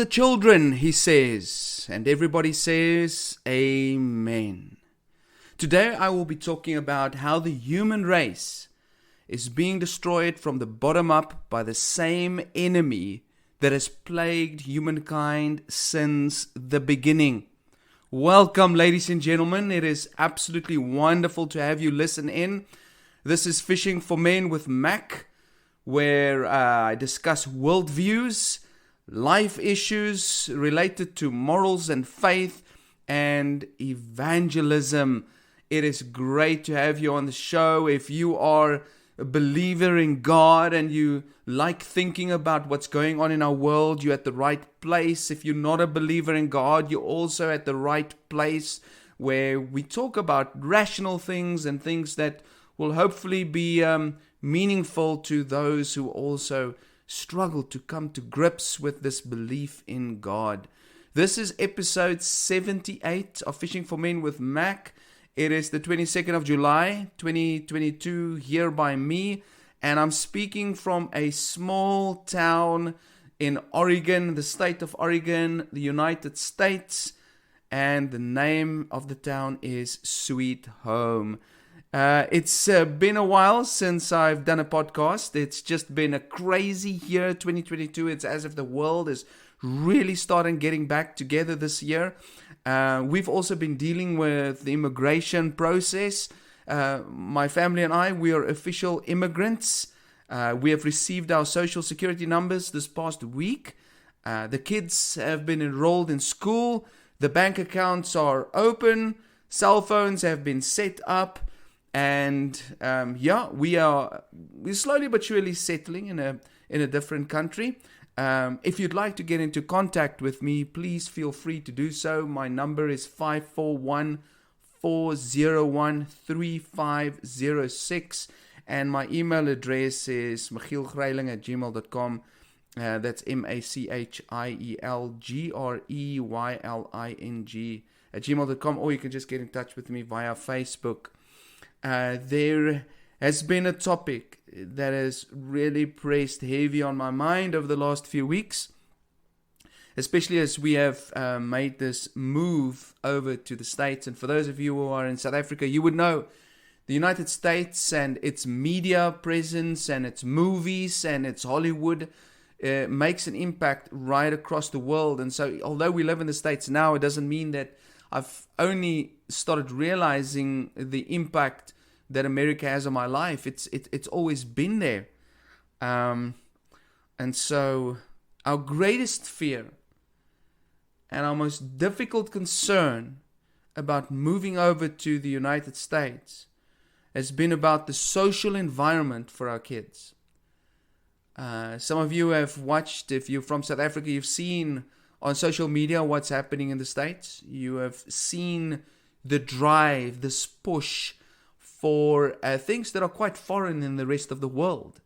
the children, he says, and everybody says, Amen. Today I will be talking about how the human race is being destroyed from the bottom up by the same enemy that has plagued humankind since the beginning. Welcome, ladies and gentlemen. It is absolutely wonderful to have you listen in. This is Fishing for Men with Mac, where I discuss worldviews, life issues related to morals and faith, and evangelism. It is great to have you on the show. If you are a believer in God and you like thinking about what's going on in our world, you're at the right place. If you're not a believer in God, you're also at the right place, where we talk about rational things and things that will hopefully be meaningful to those who also struggle to come to grips with this belief in God. This is episode 78 of Fishing for Men with Mac. It is the 22nd of July, 2022, here by me, and I'm speaking from a small town in Oregon, the state of Oregon, the United States, and the name of the town is Sweet Home. It's been a while since I've done a podcast. It's just been a crazy year, 2022. It's as if the world is really starting getting back together this year. We've also been dealing with the immigration process. My family and I, we are official immigrants. We have received our social security numbers this past week. The kids have been enrolled in school. The bank accounts are open. Cell phones have been set up. And we're slowly but surely settling in a different country. If you'd like to get into contact with me, please feel free to do so. My number is 541-401-3506, and my email address is machielgreiling@gmail.com. That's MACHIELGREYLING or you can just get in touch with me via Facebook. There has been a topic that has really pressed heavy on my mind over the last few weeks, especially as we have made this move over to the States. And for those of you who are in South Africa, you would know the United States and its media presence and its movies and its Hollywood makes an impact right across the world. And so although we live in the States now, it doesn't mean that I've only started realizing the impact that America has on my life. It's always been there. And so our greatest fear and our most difficult concern about moving over to the United States has been about the social environment for our kids. Some of you have watched, if you're from South Africa, you've seen on social media what's happening in the States. You have seen the drive, this push for things that are quite foreign in the rest of the world.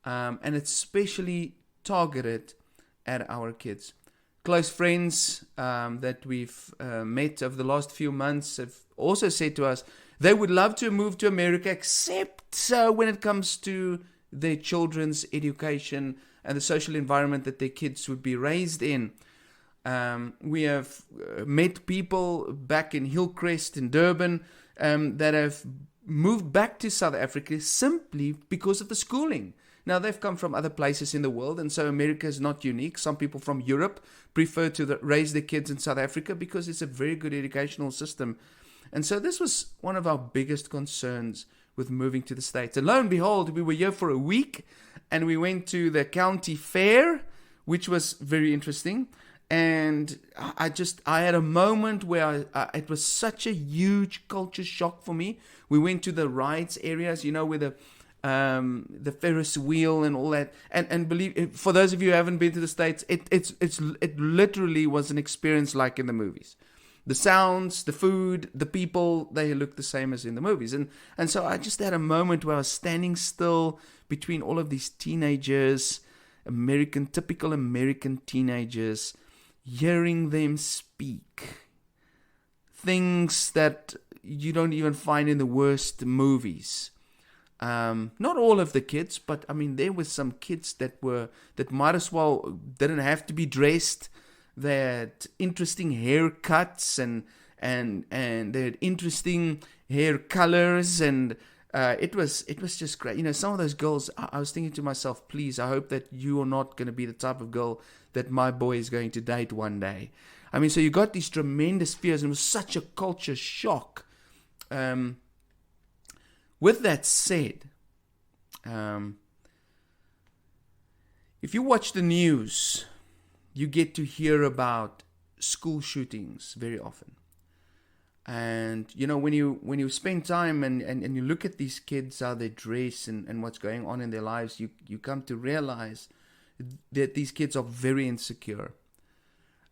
And it's especially targeted at our kids. Close friends that we've met over the last few months have also said to us they would love to move to America, except when it comes to their children's education and the social environment that their kids would be raised in. We have met people back in Hillcrest in Durban that have moved back to South Africa simply because of the schooling. Now, they've come from other places in the world, and so America is not unique. Some people from Europe prefer to raise their kids in South Africa because it's a very good educational system. And so this was one of our biggest concerns with moving to the States. And lo and behold, we were here for a week, and we went to the county fair, which was very interesting. And I had a moment where it was such a huge culture shock for me. We went to the rides areas, where the Ferris wheel and all that. And believe, for those of you who haven't been to the States, it literally was an experience like in the movies. The sounds, the food, the people, they look the same as in the movies. And so I just had a moment where I was standing still between all of these teenagers, typical American teenagers, hearing them speak things that you don't even find in the worst movies. Not all of the kids, but I mean, there were some kids that might as well didn't have to be dressed. They had interesting haircuts and they had interesting hair colors, and it was just great. Some of those girls, I was thinking to myself, please, I hope that you are not going to be the type of girl that my boy is going to date one day. I mean, so you got these tremendous fears, and it was such a culture shock. With that said, if you watch the news, you get to hear about school shootings very often. And, when you spend time and you look at these kids, how they dress and what's going on in their lives, you come to realize that these kids are very insecure.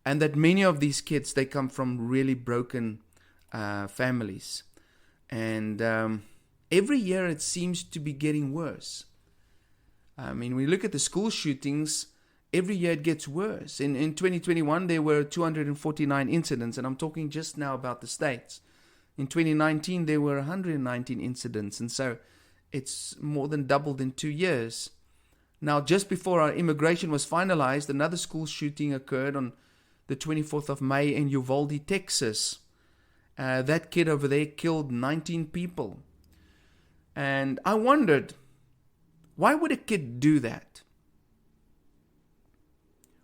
And that many of these kids, they come from really broken families. And every year it seems to be getting worse. I mean, when you look at the school shootings, every year it gets worse. In 2021, there were 249 incidents, and I'm talking just now about the States. In 2019, there were 119 incidents, and so it's more than doubled in 2 years. Now, just before our immigration was finalized, another school shooting occurred on the 24th of May in Uvalde, Texas. That kid over there killed 19 people. And I wondered, why would a kid do that?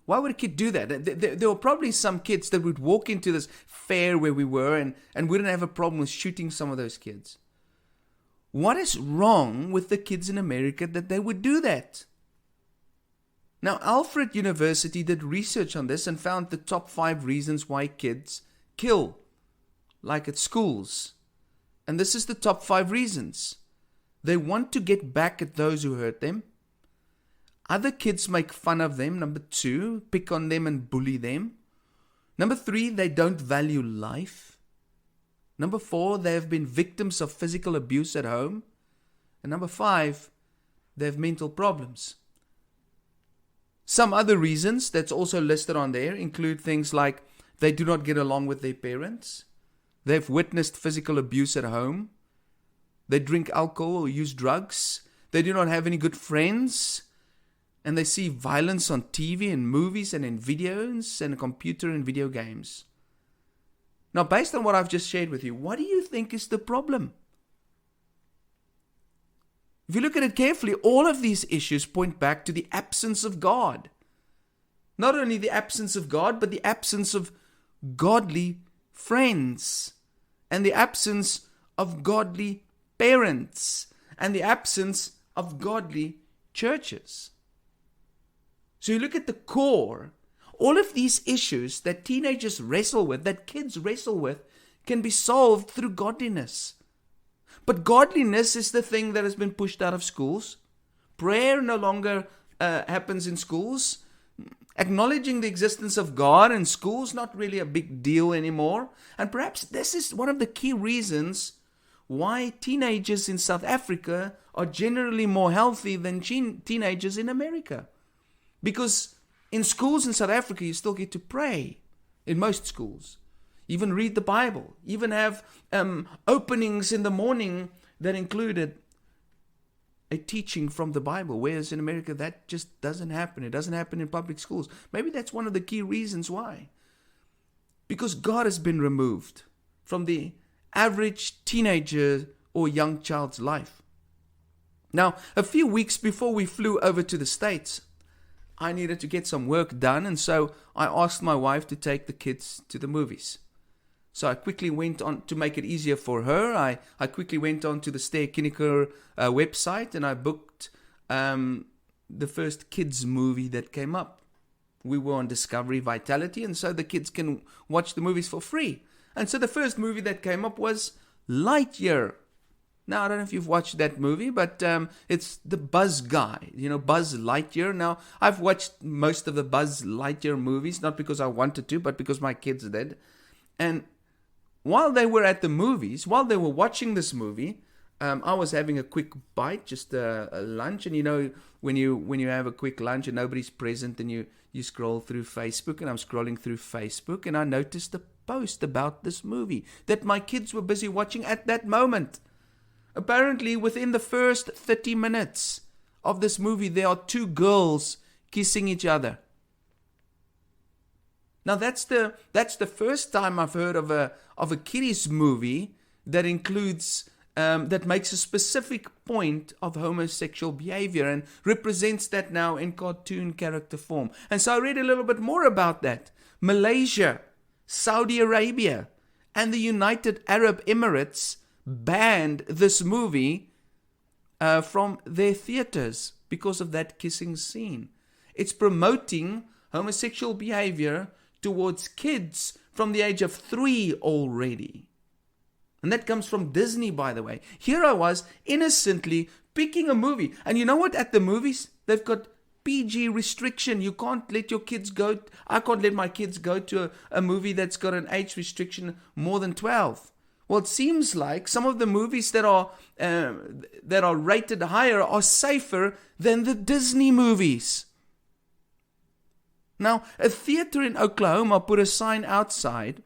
Why would a kid do that? There were probably some kids that would walk into this fair where we were and wouldn't have a problem with shooting some of those kids. What is wrong with the kids in America that they would do that? Now, Alfred University did research on this and found the top 5 reasons why kids kill, like at schools. And this is the top 5 reasons. They want to get back at those who hurt them. Other kids make fun of them. Number 2, pick on them and bully them. Number 3, they don't value life. Number 4, they have been victims of physical abuse at home. And number 5, they have mental problems. Some other reasons that's also listed on there include things like they do not get along with their parents. They've witnessed physical abuse at home. They drink alcohol or use drugs. They do not have any good friends. And they see violence on TV and movies and in videos and a computer and video games. Now, based on what I've just shared with you, what do you think is the problem? If you look at it carefully, all of these issues point back to the absence of God. Not only the absence of God, but the absence of godly friends. And the absence of godly parents. And the absence of godly churches. So you look at the core, all of these issues that teenagers wrestle with, that kids wrestle with, can be solved through godliness. But godliness is the thing that has been pushed out of schools. Prayer no longer happens in schools. Acknowledging the existence of God in schools, not really a big deal anymore. And perhaps this is one of the key reasons why teenagers in South Africa are generally more healthy than teenagers in America. Because in schools in South Africa, you still get to pray. In most schools. Even read the Bible. Even have openings in the morning that included a teaching from the Bible. Whereas in America, that just doesn't happen. It doesn't happen in public schools. Maybe that's one of the key reasons why. Because God has been removed from the average teenager or young child's life. Now, a few weeks before we flew over to the States, I needed to get some work done, and so I asked my wife to take the kids to the movies. So I quickly went on, to make it easier for her, I quickly went on to the Ster-Kinnicker website, and I booked the first kids movie that came up. We were on Discovery Vitality, and so the kids can watch the movies for free. And so the first movie that came up was Lightyear. Now, I don't know if you've watched that movie, but it's the Buzz guy, Buzz Lightyear. Now, I've watched most of the Buzz Lightyear movies, not because I wanted to, but because my kids did. And while they were at the movies, while they were watching this movie, I was having a quick bite, just a lunch. And when you have a quick lunch and nobody's present, and you scroll through Facebook, and I'm scrolling through Facebook, and I noticed a post about this movie that my kids were busy watching at that moment. Apparently, within the first 30 minutes of this movie, there are 2 girls kissing each other. Now that's the first time I've heard of a kiddies movie that includes that makes a specific point of homosexual behavior and represents that now in cartoon character form. And so I read a little bit more about that. Malaysia, Saudi Arabia, and the United Arab Emirates banned this movie from their theaters because of that kissing scene. It's promoting homosexual behavior towards kids from the age of 3 already. And that comes from Disney, by the way. Here I was innocently picking a movie. And you know what? At the movies, they've got PG restriction. You can't let your kids go. I can't let my kids go to a movie that's got an age restriction more than 12. Well, it seems like some of the movies that are rated higher are safer than the Disney movies. Now, a theater in Oklahoma put a sign outside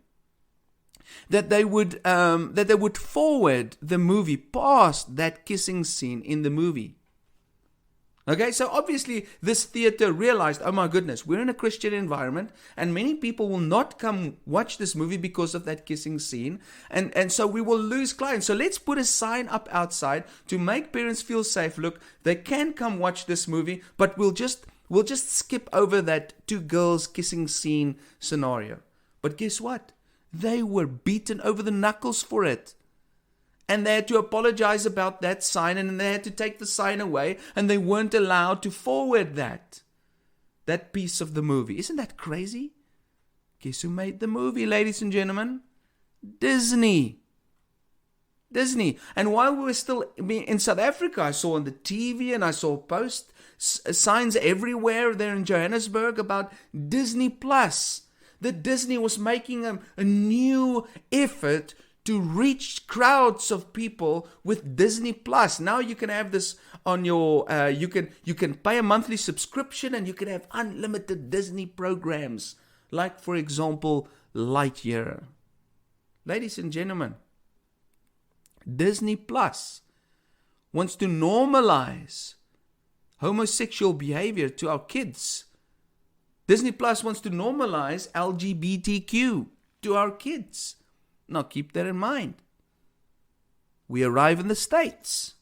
that they would forward the movie past that kissing scene in the movie. Okay, so obviously this theater realized, oh my goodness, we're in a Christian environment and many people will not come watch this movie because of that kissing scene, and so we will lose clients. So let's put a sign up outside to make parents feel safe. Look, they can come watch this movie, but we'll just skip over that 2 girls kissing scene scenario. But guess what? They were beaten over the knuckles for it. And they had to apologize about that sign, and they had to take the sign away, and they weren't allowed to forward that piece of the movie. Isn't that crazy? Guess who made the movie, ladies and gentlemen? Disney. And while we were still in South Africa, I saw on the TV and I saw signs everywhere there in Johannesburg about Disney Plus. That Disney was making a new effort to reach crowds of people with Disney Plus. Now you can have this on your, you can pay a monthly subscription and you can have unlimited Disney programs. Like, for example, Lightyear. Ladies and gentlemen, Disney Plus wants to normalize homosexual behavior to our kids. Disney Plus wants to normalize LGBTQ to our kids. Now keep that in mind. We arrive in the States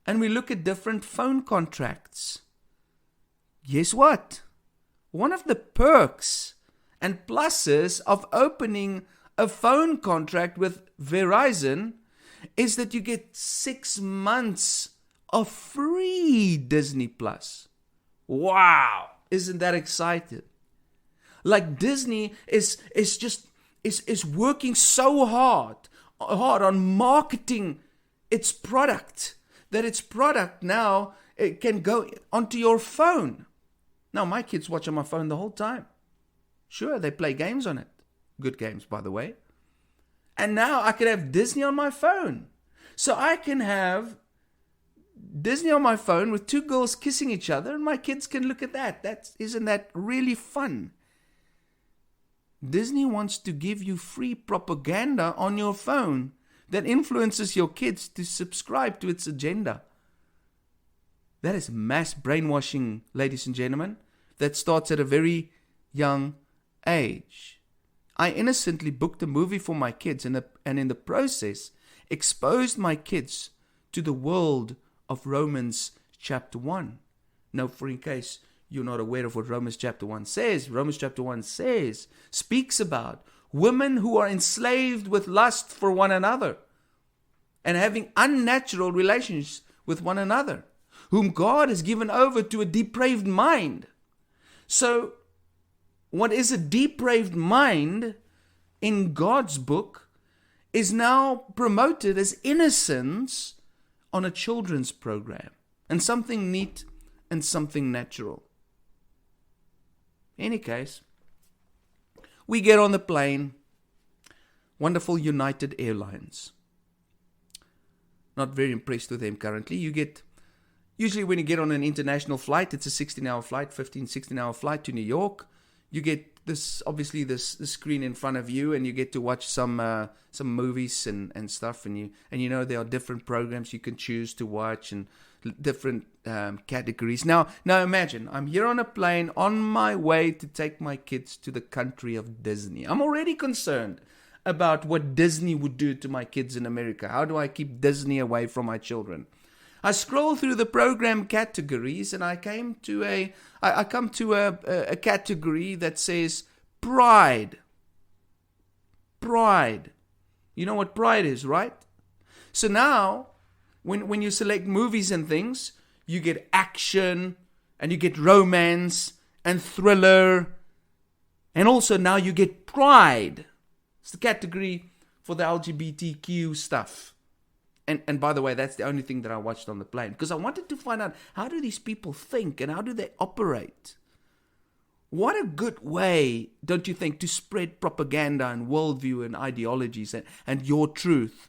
and we look at different phone contracts. Guess what? One of the perks and pluses of opening a phone contract with Verizon is that you get 6 months of free Disney Plus. Wow! Isn't that exciting? Like Disney is working so hard on marketing its product that its product now it can go onto your phone. Now my kids watch on my phone the whole time. Sure, they play games on it. Good games, by the way. And now I can have Disney on my phone. So I can have Disney on my phone with 2 girls kissing each other and my kids can look at that. Isn't that really fun? Disney wants to give you free propaganda on your phone that influences your kids to subscribe to its agenda. That is mass brainwashing, ladies and gentlemen, that starts at a very young age. I innocently booked a movie for my kids and in the process exposed my kids to the world of Romans chapter 1. Now, for in case you're not aware of what Romans chapter 1 says, Romans chapter 1 speaks about women who are enslaved with lust for one another and having unnatural relations with one another, whom God has given over to a depraved mind. So, what is a depraved mind in God's book is now promoted as innocence on a children's program, and something neat and something natural. In any case, we get on the plane, wonderful United Airlines. Not very impressed with them currently. Usually when you get on an international flight, it's a 16-hour flight, 16-hour flight to New York. You get this screen in front of you, and you get to watch some movies and stuff, and you know there are different programs you can choose to watch, and categories. Now imagine, I'm here on a plane on my way to take my kids to the country of Disney. I'm already concerned about what Disney would do to my kids in America. How do I keep Disney away from my children? I scroll through the program categories and I come to a category that says pride. Pride. You know what pride is, right? So now, when you select movies and things, you get action, and you get romance, and thriller, and also now you get pride. It's the category for the LGBTQ stuff. And by the way, that's the only thing that I watched on the plane, because I wanted to find out, how do these people think, and how do they operate? What a good way, don't you think, to spread propaganda and worldview and ideologies and your truth.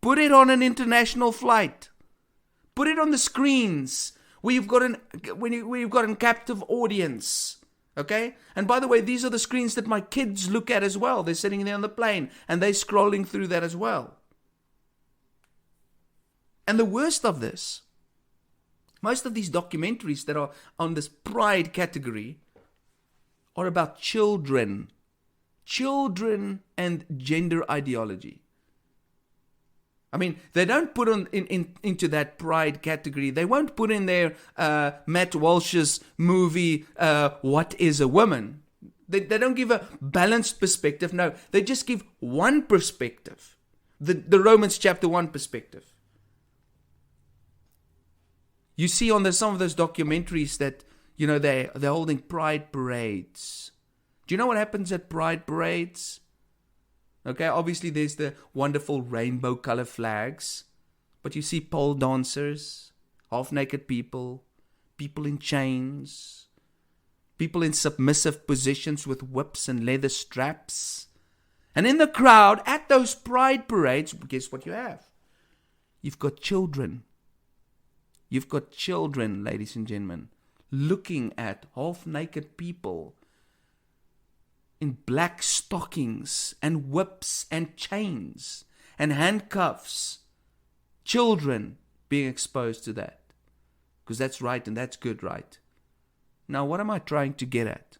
Put it on an international flight. Put it on the screens where you've got an captive audience. Okay? And by the way, these are the screens that my kids look at as well. They're sitting there on the plane and they're scrolling through that as well. And the worst of this, most of these documentaries that are on this pride category are about children and gender ideology. I mean, they don't put into that pride category. They won't put in there Matt Walsh's movie, What is a Woman? They don't give a balanced perspective. No, they just give one perspective. The Romans chapter 1 perspective. You see on some of those documentaries that, they're holding pride parades. Do you know what happens at pride parades? Okay, obviously there's the wonderful rainbow color flags, but you see pole dancers, half-naked people, people in chains, people in submissive positions with whips and leather straps. And in the crowd at those pride parades, guess what you have? You've got children. You've got children, ladies and gentlemen, looking at half-naked people in black stockings and whips and chains and handcuffs. Children being exposed to that. Because that's right and that's good, right? Now, what am I trying to get at?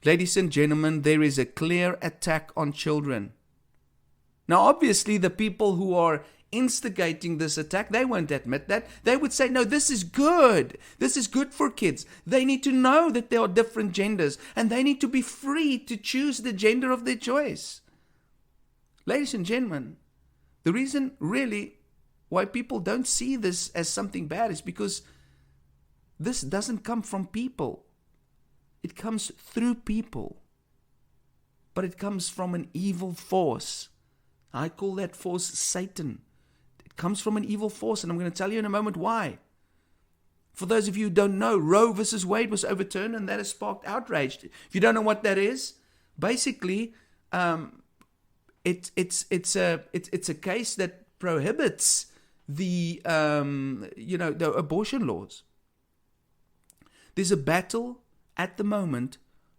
Ladies and gentlemen, there is a clear attack on children. Now, obviously, the people who are instigating this attack, they won't admit that. They would say, no, this is good. This is good for kids. They need to know that there are different genders and they need to be free to choose the gender of their choice. Ladies and gentlemen, the reason really why people don't see this as something bad is because this doesn't come from people. It comes through people. But it comes from an evil force. I call that force Satan. It comes from an evil force, and I'm going to tell you in a moment why. For those of you who don't know, Roe versus Wade was overturned, and that has sparked outrage. If you don't know what that is, basically, it's a case that prohibits the abortion laws. There's a battle at the moment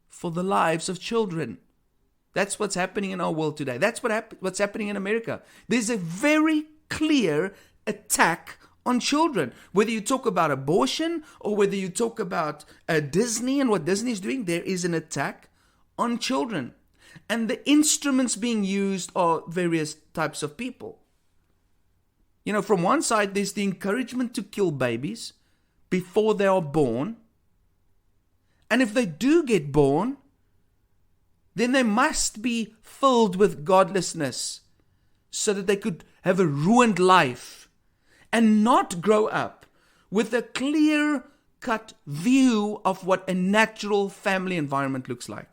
for the lives of children. That's what's happening in our world today. That's what's happening in America. There's a very clear attack on children. Whether you talk about abortion or whether you talk about Disney and what Disney is doing, there is an attack on children. And the instruments being used are various types of people. From one side, there's the encouragement to kill babies before they are born. And if they do get born, then they must be filled with godlessness so that they could have a ruined life and not grow up with a clear-cut view of what a natural family environment looks like.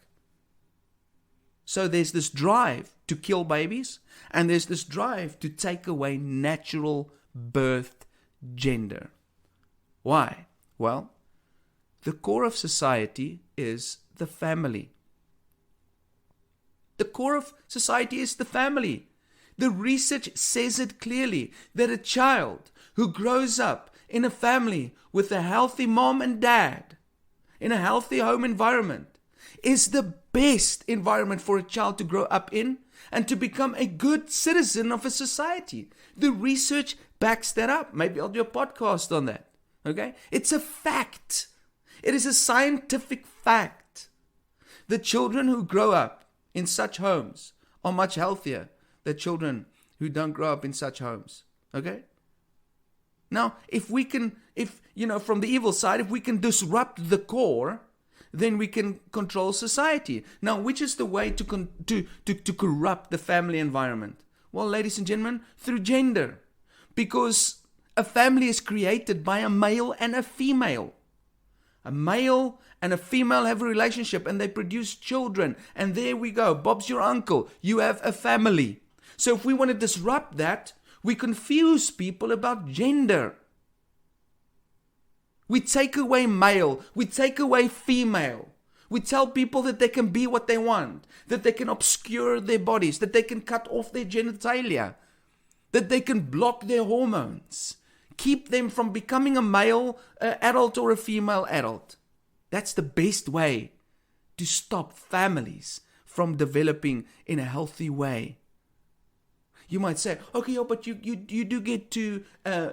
So there's this drive to kill babies, and there's this drive to take away natural birth gender. Why? Well, the core of society is the family. The core of society is the family. The research says it clearly that a child who grows up in a family with a healthy mom and dad, in a healthy home environment, is the best environment for a child to grow up in, and to become a good citizen of a society. The research backs that up. Maybe I'll do a podcast on that. Okay? It's a fact. It is a scientific fact. The children who grow up in such homes are much healthier than children who don't grow up in such homes. Okay? Now, from the evil side, if we can disrupt the core, then we can control society. Now, which is the way to corrupt the family environment? Well, ladies and gentlemen, through gender. Because a family is created by a male and a female. A male and a female have a relationship and they produce children. And there we go. Bob's your uncle. You have a family. So if we want to disrupt that, we confuse people about gender. We take away male. We take away female. We tell people that they can be what they want, that they can obscure their bodies, that they can cut off their genitalia, that they can block their hormones, keep them from becoming a male adult or a female adult. That's the best way to stop families from developing in a healthy way. You might say, okay, but you do get to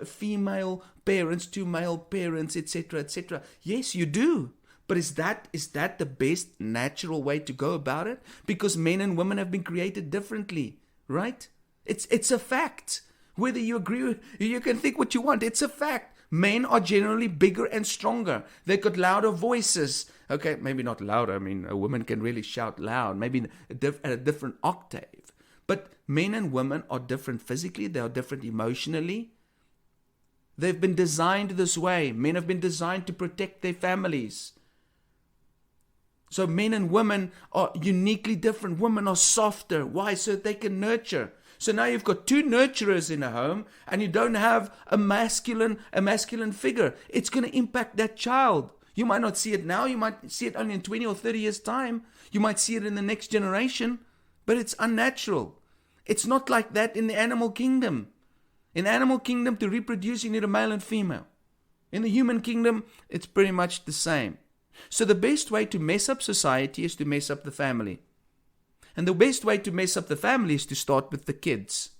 female parents, to male parents, etc., etc. Yes, you do. But is that the best natural way to go about it? Because men and women have been created differently, right? It's a fact. Whether you agree with, you can think what you want. It's a fact. Men are generally bigger and stronger. They've got louder voices. Okay, maybe not louder. I mean, a woman can really shout loud, maybe at a different octave. But men and women are different physically. They are different emotionally. They've been designed this way. Men have been designed to protect their families. So men and women are uniquely different. Women are softer. Why? So that they can nurture. So now you've got two nurturers in a home and you don't have a masculine figure. It's going to impact that child. You might not see it now. You might see it only in 20 or 30 years' time. You might see it in the next generation. But it's unnatural. It's not like that in the animal kingdom. In the animal kingdom, to reproduce, you need a male and female. In the human kingdom, it's pretty much the same. So the best way to mess up society is to mess up the family. And the best way to mess up the family is to start with the kids.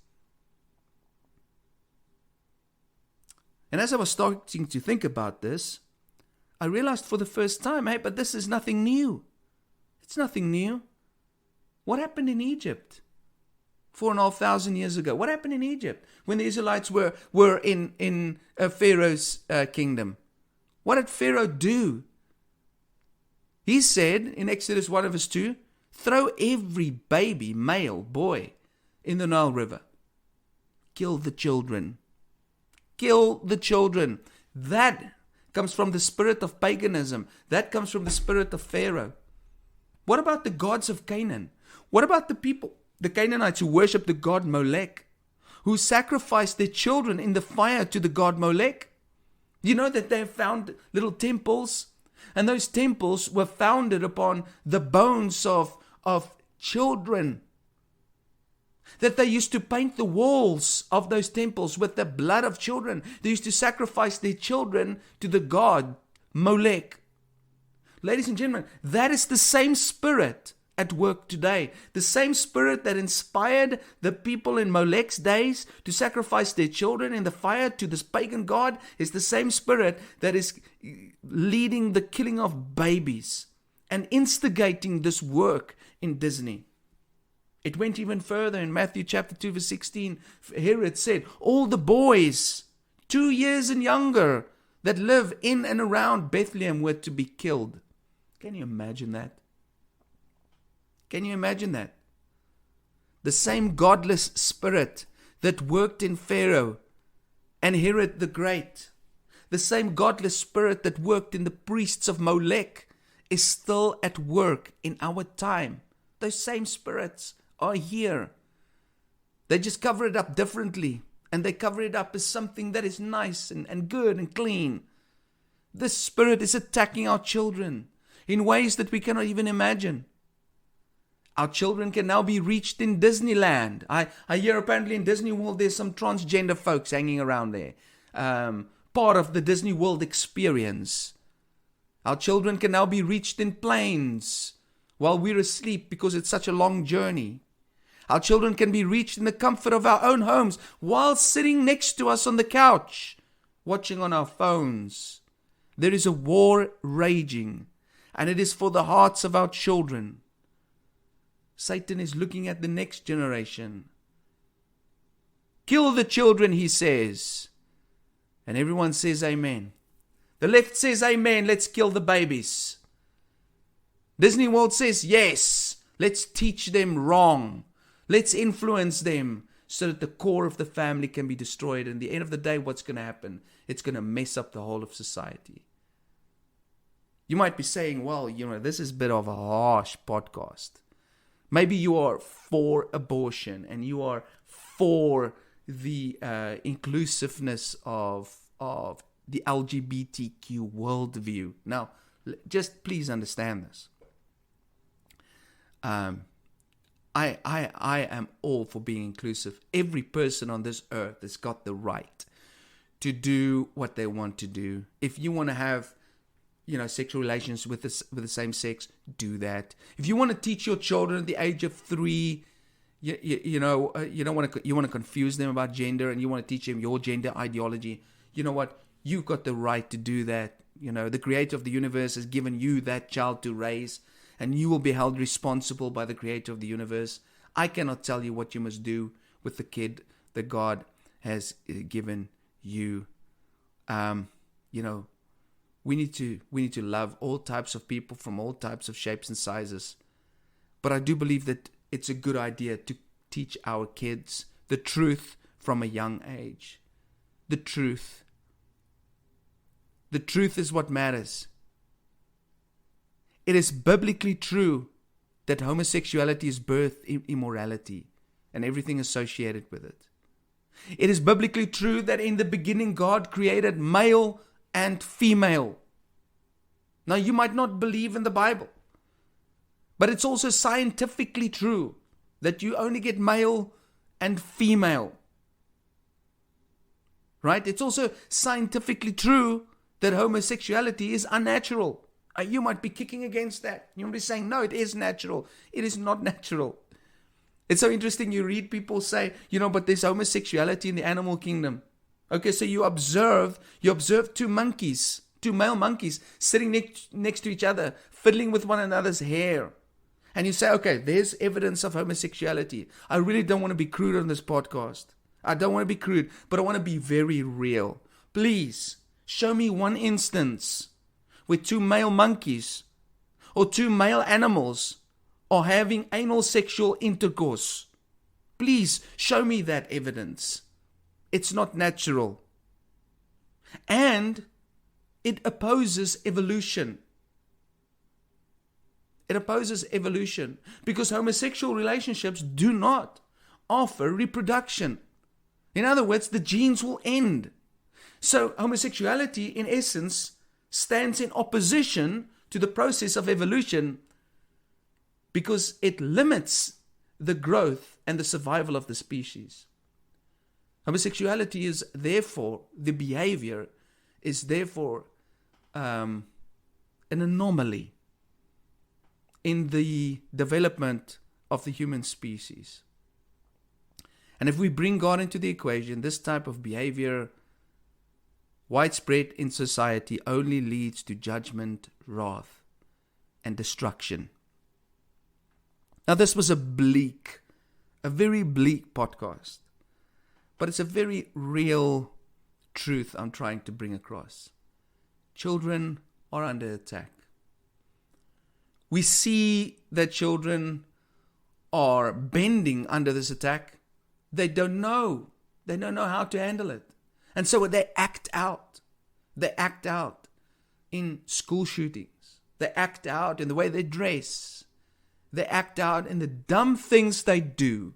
And as I was starting to think about this, I realized for the first time, hey, but this is nothing new. It's nothing new. What happened in Egypt 4,500 years ago? What happened in Egypt when the Israelites were in Pharaoh's kingdom? What did Pharaoh do? He said in Exodus 1 verse 2, throw every baby, male, boy, in the Nile River. Kill the children. Kill the children. That comes from the spirit of paganism. That comes from the spirit of Pharaoh. What about the gods of Canaan? What about the people, the Canaanites who worship the god Molech, who sacrificed their children in the fire to the god Molech? You know that they have found little temples, and those temples were founded upon the bones of children. That they used to paint the walls of those temples with the blood of children. They used to sacrifice their children to the god Molech. Ladies and gentlemen, that is the same spirit at work today. The same spirit that inspired the people in Molech's days to sacrifice their children in the fire to this pagan god is the same spirit that is leading the killing of babies and instigating this work in Disney. It went even further in Matthew chapter 2 verse 16. Herod said, all the boys 2 years and younger that live in and around Bethlehem were to be killed. Can you imagine that? Can you imagine that? The same godless spirit that worked in Pharaoh and Herod the Great, the same godless spirit that worked in the priests of Molech is still at work in our time. Those same spirits are here. They just cover it up differently, and they cover it up as something that is nice and good and clean. This spirit is attacking our children in ways that we cannot even imagine. Our children can now be reached in Disneyland. I hear apparently in Disney World there's some transgender folks hanging around there. Part of the Disney World experience. Our children can now be reached in planes while we're asleep because it's such a long journey. Our children can be reached in the comfort of our own homes while sitting next to us on the couch, watching on our phones. There is a war raging, and it is for the hearts of our children. Satan is looking at the next generation. Kill the children, he says. And everyone says amen. The left says amen, let's kill the babies. Disney World says yes, let's teach them wrong. Let's influence them so that the core of the family can be destroyed. And at the end of the day, what's going to happen? It's going to mess up the whole of society. You might be saying, well, this is a bit of a harsh podcast. Maybe you are for abortion and you are for the inclusiveness of the LGBTQ worldview. Now, just please understand this. I am all for being inclusive. Every person on this earth has got the right to do what they want to do. If you want to have, sexual relations with the same sex, do that. If you want to teach your children at the age of 3, you want to confuse them about gender, and you want to teach them your gender ideology. You know what? You've got the right to do that. The creator of the universe has given you that child to raise, and you will be held responsible by the creator of the universe. I cannot tell you what you must do with the kid that God has given you. We need to love all types of people from all types of shapes and sizes. But I do believe that it's a good idea to teach our kids the truth from a young age. The truth. The truth is what matters. It is biblically true that homosexuality is birth immorality and everything associated with it. It is biblically true that in the beginning God created male and female. Now, you might not believe in the Bible, but it's also scientifically true that you only get male and female. Right? It's also scientifically true that homosexuality is unnatural. You might be kicking against that. You might be saying, no, it is natural. It is not natural. It's so interesting. You read people say, but there's homosexuality in the animal kingdom. Okay, so you observe 2 monkeys, 2 male monkeys sitting next to each other, fiddling with one another's hair. And you say, okay, there's evidence of homosexuality. I really don't want to be crude on this podcast. I don't want to be crude, but I want to be very real. Please, show me one instance where 2 male monkeys or 2 male animals are having anal sexual intercourse. Please, show me that evidence. It's not natural. And it opposes evolution. It opposes evolution because homosexual relationships do not offer reproduction. In other words, the genes will end. So homosexuality, in essence, stands in opposition to the process of evolution because it limits the growth and the survival of the species. Homosexuality is therefore, the behavior is therefore an anomaly in the development of the human species. And if we bring God into the equation, this type of behavior, widespread in society, only leads to judgment, wrath, and destruction. Now, this was a very bleak podcast, but it's a very real truth I'm trying to bring across. Children are under attack. We see that children are bending under this attack. They don't know. They don't know how to handle it. And so they act out. They act out in school shootings. They act out in the way they dress. They act out in the dumb things they do.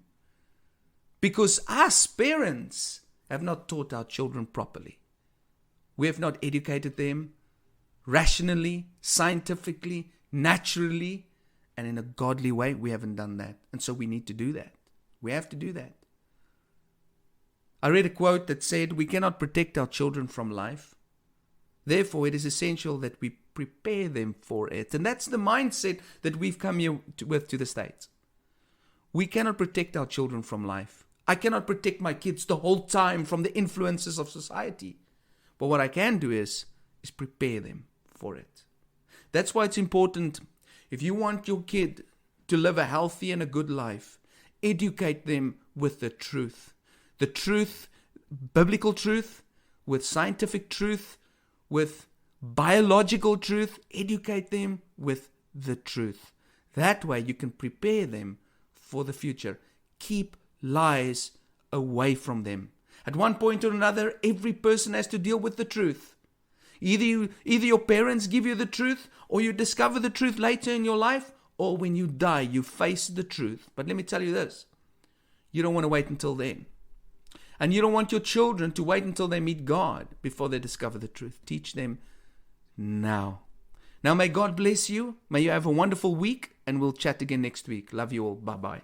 Because us parents have not taught our children properly. We have not educated them rationally, scientifically, naturally, and in a godly way. We haven't done that. And so we need to do that. We have to do that. I read a quote that said, we cannot protect our children from life. Therefore, it is essential that we prepare them for it. And that's the mindset that we've come here with to the States. We cannot protect our children from life. I cannot protect my kids the whole time from the influences of society. But what I can do is prepare them for it. That's why it's important, if you want your kid to live a healthy and a good life, educate them with the truth. The truth, biblical truth, with scientific truth, with biological truth. Educate them with the truth. That way you can prepare them for the future. Keep lies away from them. At one point or another, every person has to deal with the truth. Either your parents give you the truth, or you discover the truth later in your life, or when you die, you face the truth. But let me tell you this, you don't want to wait until then. And you don't want your children to wait until they meet God before they discover the truth. Teach them now. Now may God bless you. May you have a wonderful week, and we'll chat again next week. Love you all. Bye-bye.